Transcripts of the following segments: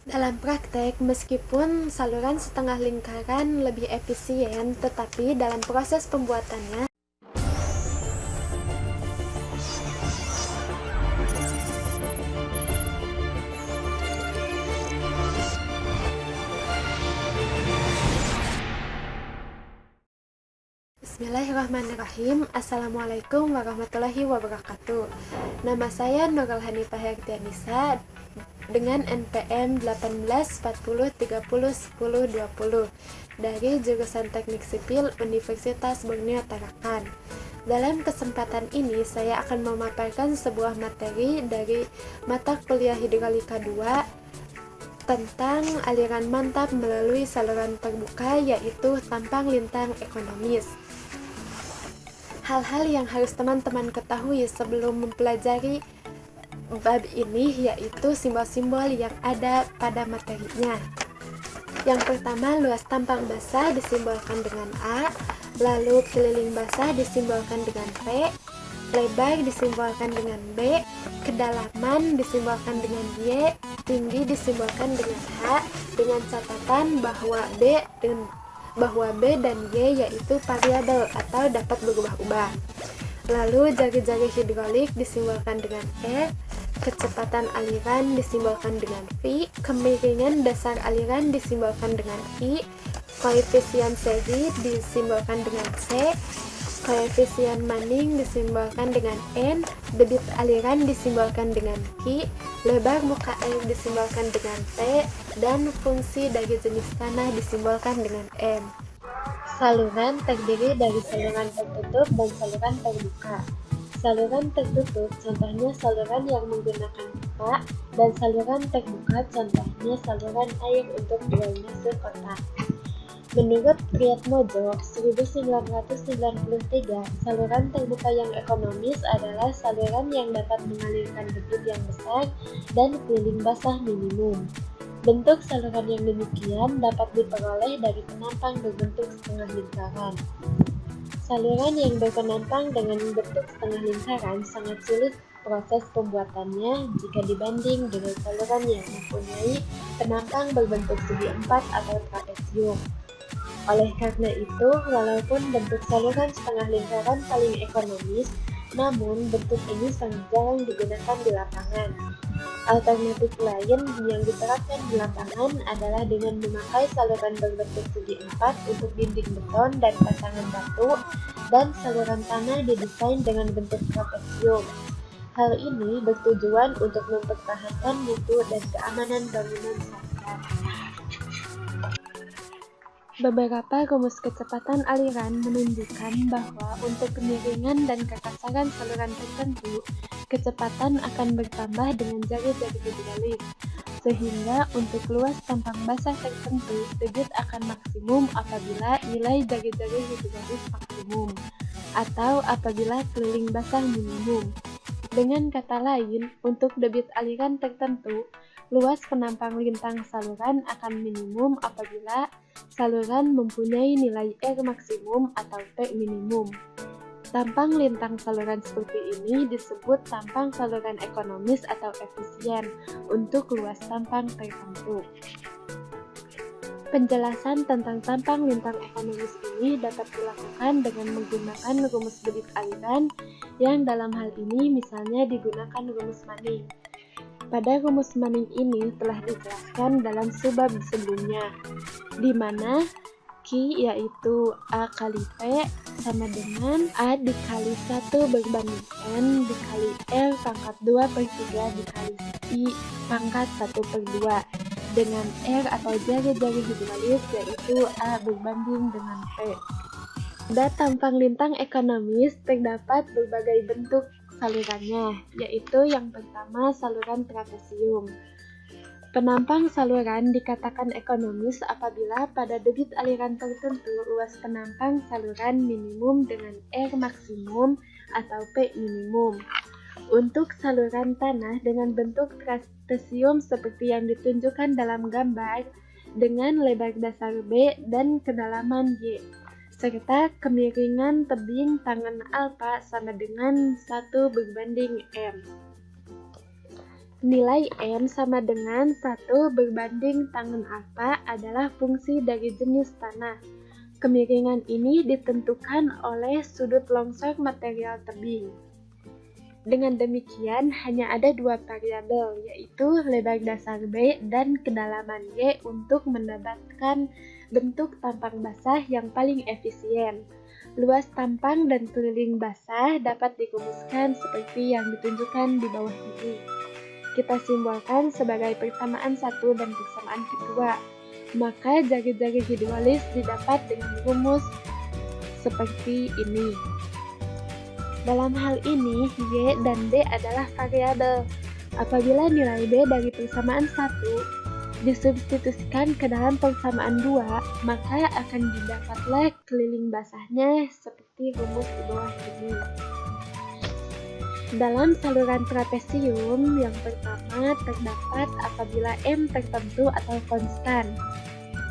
Dalam praktek, meskipun saluran setengah lingkaran lebih efisien, tetapi dalam proses pembuatannya, Bismillahirrahmanirrahim. Assalamualaikum warahmatullahi wabarakatuh. Nama saya Nurul Hanifah Herdianisa dengan NPM 1840301020 dari jurusan Teknik Sipil Universitas Borneo Tarakan. Dalam kesempatan ini saya akan memaparkan sebuah materi dari mata kuliah Hidrolika 2 tentang aliran mantap melalui saluran terbuka, yaitu tampang lintang ekonomis. Hal-hal yang harus teman-teman ketahui sebelum mempelajari bab ini yaitu simbol-simbol yang ada pada materinya. Yang pertama, luas tampang basah disimbolkan dengan A, lalu keliling basah disimbolkan dengan P, lebar disimbolkan dengan B, kedalaman disimbolkan dengan Y, tinggi disimbolkan dengan H, dengan catatan bahwa B dan Y yaitu variabel atau dapat berubah-ubah. Lalu jari-jari hidrolik disimbolkan dengan E, kecepatan aliran disimbolkan dengan V, kemiringan dasar aliran disimbolkan dengan I, koefisien seri disimbolkan dengan C, koefisien maning disimbolkan dengan N, debit aliran disimbolkan dengan Q, lebar muka air disimbolkan dengan T, dan fungsi dari jenis tanah disimbolkan dengan M. Saluran terdiri dari saluran tertutup dan saluran terbuka. Saluran tertutup contohnya saluran yang menggunakan pipa, dan saluran terbuka contohnya saluran air untuk drainase kota. Menurut Priatmodjo 1993, saluran terbuka yang ekonomis adalah saluran yang dapat mengalirkan debit yang besar dan keliling basah minimum. Bentuk saluran yang demikian dapat diperoleh dari penampang berbentuk setengah lingkaran. Saluran yang berpenampang dengan bentuk setengah lingkaran sangat sulit proses pembuatannya jika dibanding dengan saluran yang mempunyai penampang berbentuk segi empat atau trapesium. Oleh karena itu, walaupun bentuk saluran setengah lingkaran paling ekonomis, namun bentuk ini sangat jarang digunakan di lapangan. Alternatif lain yang diterapkan di lapangan adalah dengan memakai saluran berbentuk segi empat untuk dinding beton dan pasangan batu, dan saluran tanah didesain dengan bentuk trapesium. Hal ini bertujuan untuk mempertahankan mutu dan keamanan bangunan saluran. Beberapa rumus kecepatan aliran menunjukkan bahwa untuk kemiringan dan kekasaran saluran tertentu, kecepatan akan bertambah dengan jari-jari hidrolik, sehingga untuk luas tampang basah tertentu, debit akan maksimum apabila nilai jari-jari hidrolik maksimum, atau apabila keliling basah minimum. Dengan kata lain, untuk debit aliran tertentu, luas penampang lintang saluran akan minimum apabila saluran mempunyai nilai R maksimum atau P minimum. Tampang lintang saluran seperti ini disebut tampang saluran ekonomis atau efisien untuk luas tampang tertentu. Penjelasan tentang tampang lintang ekonomis ini dapat dilakukan dengan menggunakan rumus debit aliran yang dalam hal ini misalnya digunakan rumus Manning. Pada rumus Manning ini telah dijelaskan dalam subbab sebelumnya, di mana Q yaitu A kali P sama dengan A dikali 1 berbanding N dikali R pangkat 2 per 3 dikali I pangkat 1 per 2 dengan R atau jari-jari hidrolis yaitu A berbanding dengan P. Pada tampang lintang ekonomis terdapat berbagai bentuk salurannya, yaitu yang pertama saluran trapesium. Penampang saluran dikatakan ekonomis apabila pada debit aliran tertentu luas penampang saluran minimum dengan R maksimum atau P minimum. Untuk saluran tanah dengan bentuk trapesium seperti yang ditunjukkan dalam gambar dengan lebar dasar B dan kedalaman Y, serta kemiringan tebing tangan alfa sama dengan 1 berbanding M. Nilai M sama dengan 1 berbanding tangan alfa adalah fungsi dari jenis tanah. Kemiringan ini ditentukan oleh sudut longsor material tebing. Dengan demikian, hanya ada 2 variabel, yaitu lebar dasar B dan kedalaman Y untuk mendapatkan bentuk tampang basah yang paling efisien. Luas tampang dan keliling basah dapat dirumuskan seperti yang ditunjukkan di bawah ini. Kita simbolkan sebagai persamaan 1 dan persamaan kedua. Maka jari-jari hidrolis didapat dengan rumus seperti ini. Dalam hal ini, Y dan D adalah variabel. Apabila nilai B dari persamaan 1 disubstitusikan ke dalam persamaan 2, maka akan didapatlah keliling basahnya seperti rumus di bawah ini. Dalam saluran trapesium, yang pertama terdapat apabila M tertentu atau konstan.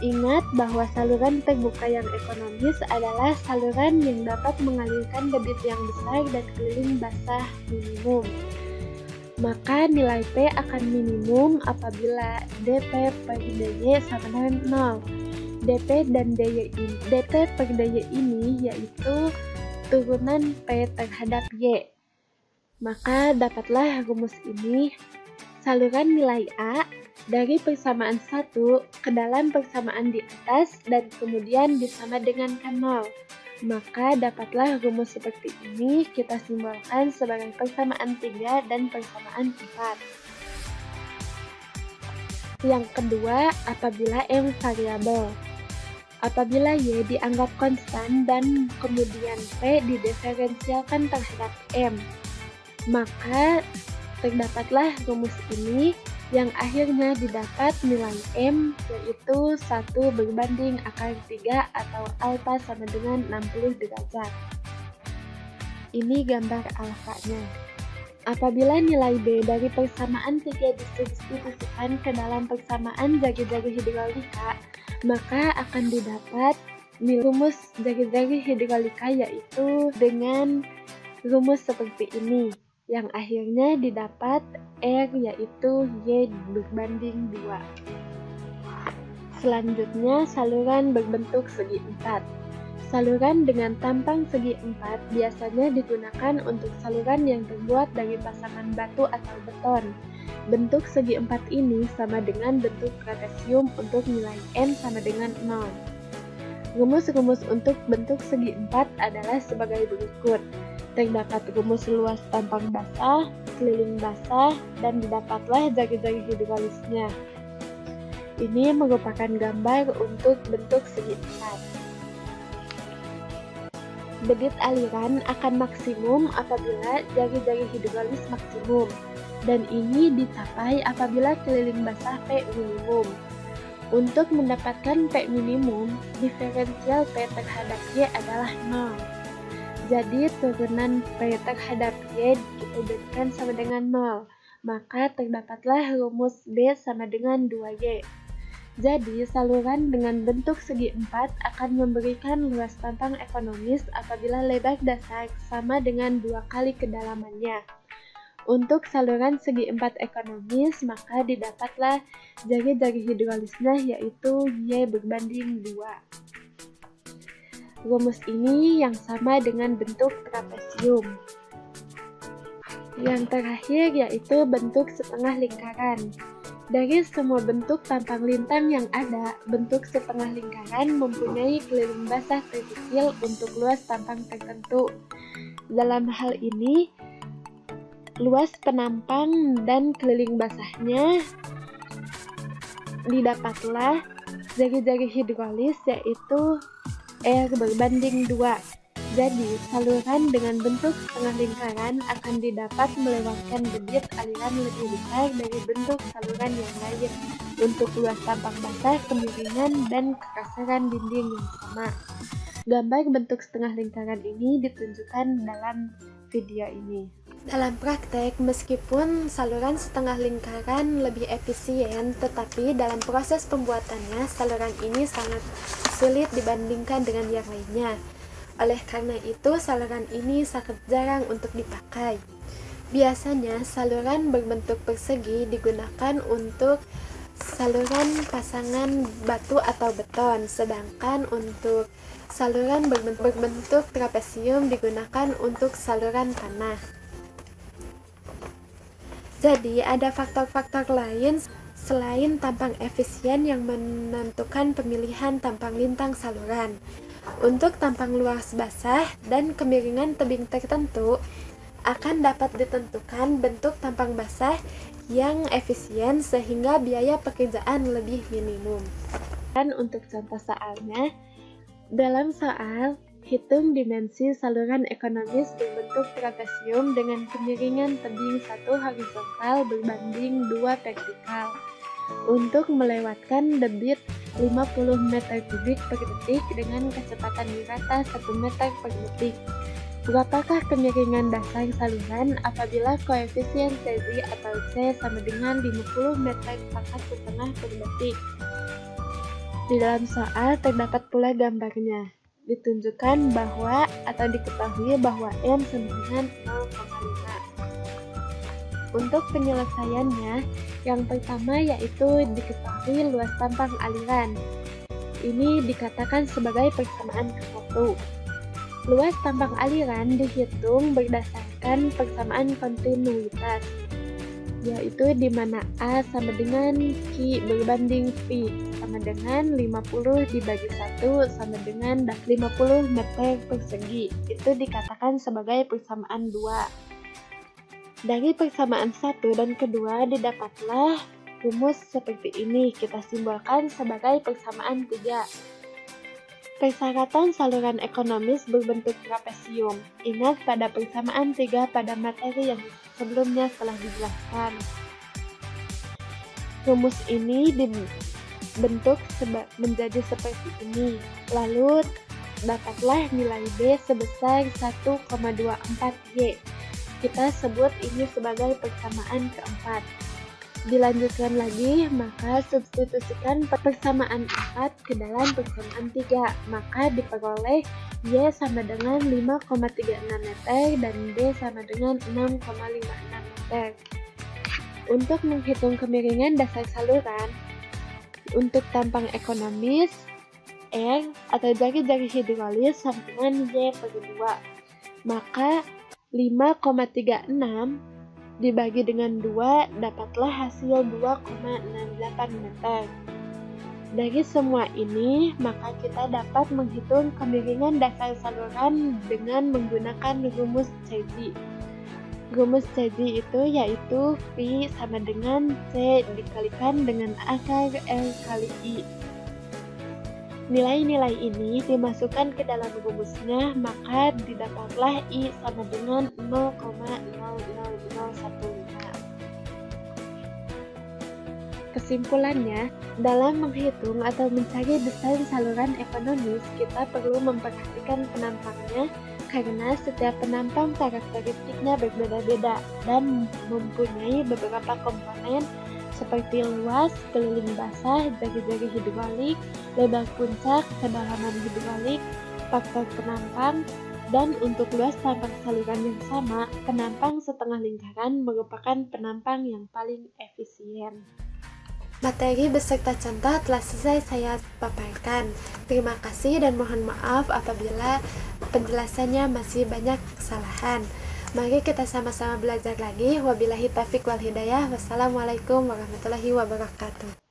Ingat bahwa saluran terbuka yang ekonomis adalah saluran yang dapat mengalirkan debit yang besar dan keliling basah minimum. Maka nilai P akan minimum apabila dP per dy sama dengan 0. dP per dy ini yaitu turunan P terhadap Y. Maka dapatlah rumus ini, saluran nilai A dari persamaan 1 ke dalam persamaan di atas dan kemudian disama dengankan 0. Maka dapatlah rumus seperti ini, kita simbolkan sebagai persamaan 3 dan persamaan 4. Yang kedua, apabila M variabel. Apabila Y dianggap konstan dan kemudian P didiferensialkan terhadap M, maka terdapatlah rumus ini yang akhirnya didapat nilai M yaitu 1 berbanding akar 3 atau alfa sama dengan 60 derajat. Ini gambar alfanya. Apabila nilai B dari persamaan 3 disubstitusikan ke dalam persamaan jari-jari hidrolika, maka akan didapat rumus jari-jari hidrolika yaitu dengan rumus seperti ini, yang akhirnya didapat R yaitu Y berbanding 2. Selanjutnya, saluran berbentuk segi 4. Saluran dengan tampang segi 4 biasanya digunakan untuk saluran yang terbuat dari pasangan batu atau beton. Bentuk segi 4 ini sama dengan bentuk trapesium untuk nilai M sama dengan 0. Rumus-rumus untuk bentuk segi 4 adalah sebagai berikut. Terdapat rumus luas tampang basah, keliling basah, dan didapatlah jari-jari hidrolisnya. Ini merupakan gambar untuk bentuk segi 4. Debit aliran akan maksimum apabila jari-jari hidrolis maksimum, dan ini dicapai apabila keliling basah P minimum. Untuk mendapatkan P minimum, diferensial P terhadap Y adalah 0. Jadi turunan P terhadap Y kita jadikan sama dengan 0. Maka terdapatlah rumus B sama dengan 2Y. Jadi saluran dengan bentuk segi 4 akan memberikan luas tampang ekonomis apabila lebar dasar sama dengan 2 kali kedalamannya. Untuk saluran segi 4 ekonomis, maka didapatlah jari-jari hidrolisnya yaitu Y berbanding 2. Rumus ini yang sama dengan bentuk trapesium. Yang terakhir yaitu bentuk setengah lingkaran. Dari semua bentuk tampang lintang yang ada, bentuk setengah lingkaran mempunyai keliling basah terkecil untuk luas tampang tertentu. Dalam hal ini, luas penampang dan keliling basahnya didapatlah jari-jari hidrolis yaitu R berbanding 2. Jadi, saluran dengan bentuk setengah lingkaran akan didapat melewatkan debit aliran lebih besar dari bentuk saluran yang lain untuk luas tampang basah, kemiringan, dan kekasaran dinding yang sama. Gambar bentuk setengah lingkaran ini ditunjukkan dalam video ini. Dalam praktek, meskipun saluran setengah lingkaran lebih efisien, tetapi dalam proses pembuatannya, saluran ini sangat sulit dibandingkan dengan yang lainnya. Oleh karena itu, saluran ini sangat jarang untuk dipakai. Biasanya saluran berbentuk persegi digunakan untuk saluran pasangan batu atau beton, sedangkan untuk saluran berbentuk trapesium digunakan untuk saluran tanah. Jadi, ada faktor-faktor lain selain tampang efisien yang menentukan pemilihan tampang lintang saluran. Untuk tampang luas basah dan kemiringan tebing tertentu, akan dapat ditentukan bentuk tampang basah yang efisien sehingga biaya pekerjaan lebih minimum. Dan untuk contoh soalnya, dalam soal, hitung dimensi saluran ekonomis berbentuk trapesium dengan kemiringan tebing 1 horizontal berbanding 2 vertikal untuk melewatkan debit 50 meter kubik per detik dengan kecepatan rata 1 meter per detik. Berapakah kemiringan dasar saluran apabila koefisien Cz atau C sama dengan 50 meter pangkat setengah per detik? Di dalam soal terdapat pula gambarnya. Ditunjukkan bahwa atau diketahui bahwa M sama dengan 0,5. Untuk penyelesaiannya, yang pertama yaitu diketahui luas tampang aliran. Ini dikatakan sebagai persamaan ke-1. Luas tampang aliran dihitung berdasarkan persamaan kontinuitas, yaitu di mana A sama dengan Q berbanding V sama dengan 50 dibagi 1 sama dengan 50 meter persegi. Itu dikatakan sebagai persamaan 2. Dari persamaan 1 dan kedua didapatlah rumus seperti ini, kita simbolkan sebagai persamaan 3. Persyaratan saluran ekonomis berbentuk trapesium. Ingat pada persamaan 3 pada materi yang sebelumnya telah dijelaskan. Rumus ini dibentuk menjadi seperti ini. Lalu dapatlah nilai B sebesar 1,24Y. Kita sebut ini sebagai persamaan keempat. Dilanjutkan lagi, maka substitusikan persamaan 4 ke dalam persamaan 3, maka diperoleh Y sama dengan 5,36 meter dan B sama dengan 6,56 meter. Untuk menghitung kemiringan dasar saluran, untuk tampang ekonomis, R atau jari-jari hidrolis sama dengan Y per 2, maka 5,36 dibagi dengan 2 dapatlah hasil 2,68 meter. Dari semua ini, maka kita dapat menghitung kemiringan dasar saluran dengan menggunakan rumus Cz. Rumus Cz itu yaitu V sama dengan C dikalikan dengan akar L kali I. Nilai-nilai ini dimasukkan ke dalam rumusnya, maka didapatlah I sama dengan 0,00015. Kesimpulannya, dalam menghitung atau mencari desain saluran ekonomis, kita perlu memperhatikan penampangnya karena setiap penampang karakteristiknya berbeda-beda dan mempunyai beberapa komponen seperti luas, keliling basah, jari-jari hidrolik, lebar puncak, kedalaman hidrolik, faktor penampang, dan untuk luas tampang saluran yang sama, penampang setengah lingkaran merupakan penampang yang paling efisien. Materi beserta contoh telah selesai saya paparkan. Terima kasih dan mohon maaf apabila penjelasannya masih banyak kesalahan. Mari kita sama-sama belajar lagi. Wabillahi taufiq wal hidayah. Wassalamualaikum warahmatullahi wabarakatuh.